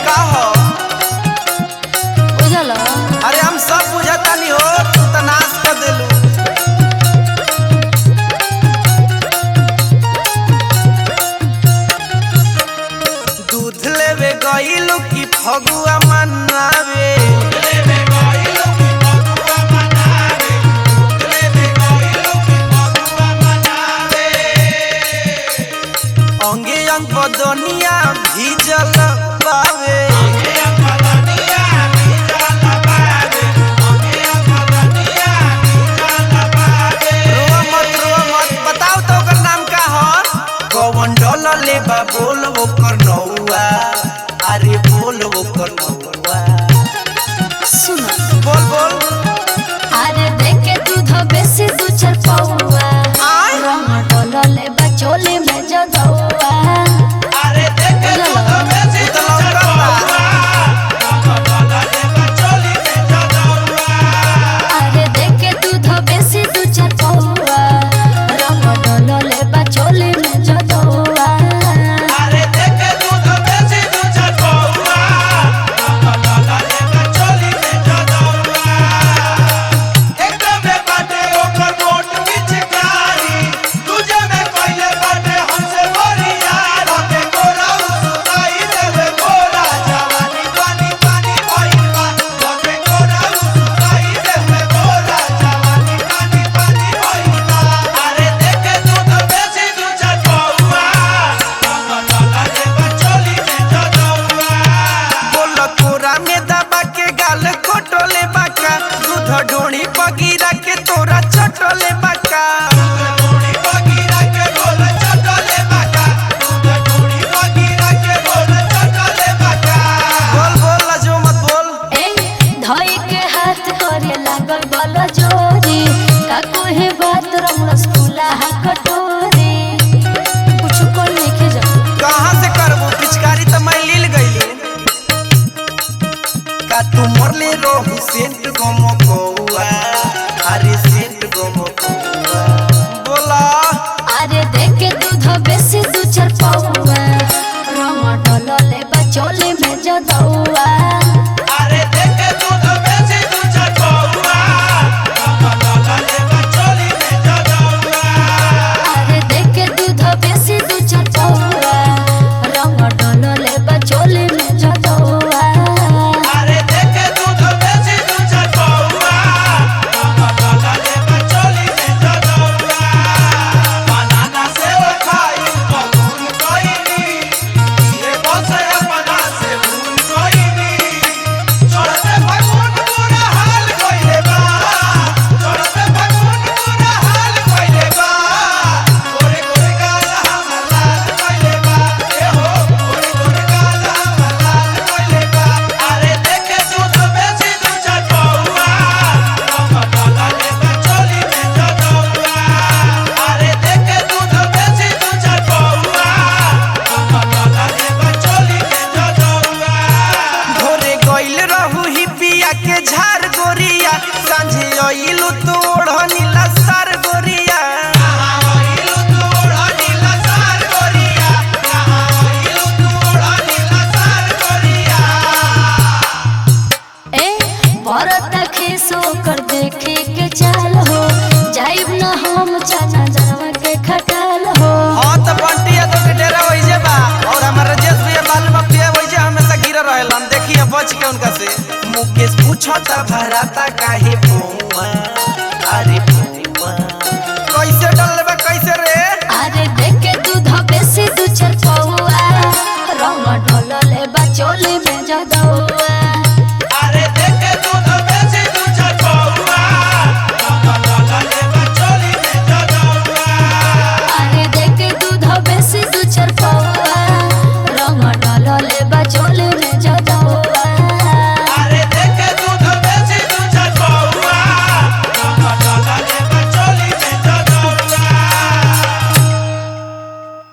का हो बुझल अरे हम सब बुझता नहीं हो तू तो नाश कर देलू दूध लेवे गइलू की फगुआ मनावे अंगे अंग बदनिया भीजल पावे रोवा मत बताओ तो ओकर नाम का हो कौन डॉलर लेबा बोल ओकर नौआ अरे बोल ओकर नौआ सुन बोल बोल अरे देखे दूध बेसी दू चार पौआ आय रंग डोलले बचोले में जदौआ अरे देखे दूध बेसी दू चार पौआ अरे देखे दूध बेसी दू चार पौआ रंग डोलले बचोले में जदौआ अरे देखे दूध बेसी दू चार पौआ चोली में जदौआ एकदम में बाटे ओकर मोट पिचकारी तुझे में कोइले बाटे हमसे बोरिया रखे कोरा सुताई देवे कोरा जवानी पानी पानी भइलबा रखे कोरा सुताई देवे कोरा जवानी पानी पानी भइलबा अरे देखे दूध बेसी दू चार पौआ चोली में जदौआ बोल कोरा में दबा के गाल खोटोले बाका दूध ढोणी पगीरा के तोरा चटोले बाका ढोणी पगीरा के बोल चटोले बाका दूध ढोणी पगीरा के बोल चटोले बाका बोल बोल लाजो मत बोल ए धोई के हाथ करे लागल बल जोरी का कोहे बात रंग स्कूला हा कटोरी कुछ को लेके जा कहां से करबो पिचकारी त मैं लील गइली का तू मरले रोही सेंट गोमो कौआ अरे सेंट गोमो कौआ बोला अरे देखे दूध बेसी दू चार पौआ रंग डोलले बचोले में जदौआ अरे देखे दूध बेसी दू चार पौआ चोली में जदौआ अरे देखे दूध बेसी दू चार पौआ रंग डोलले बचोले में जदौआ अरे देखे दूध बेसी दू चार पौआ चोली में जदौआ बनाना से खाई बबूल कोइनी ये बसे अपना से भूल कोइनी चढ़ते भगवान पूरा हाल कोइले बा चढ़ते भगवान पूरा हाल कोइले बा गोरे गोरे गाल हमर लाल कोइले बा ए हो गोरे गोरे गाल हमर लाल कोइले बा अरे देखे दूध बेसी दू चार पौआ चोली में जदौआ अरे देखे दूध बेसी दू चार पौआ चोली में जदौआ भोरे गइल रहू ही पिया के झार गोरिया सांझे अइलू तो ओढ़नी लसार गोरिया कहां अइलू तो ओढ़नी लसार गोरिया कहां अइलू तो ओढ़नी लसार गोरिया ए भरत खेसो कर देखे के चाल हो जाइब न हम चाचा जनवा के खटाल हो हां त बंटिया तो के डेरा होई जे बा और हमर राजेश भैया बाल मफिया होई जे हमेशा गिर रहेलन देखिए बच के उनका से मुकेश पूछता भराता काहे पौआ अरे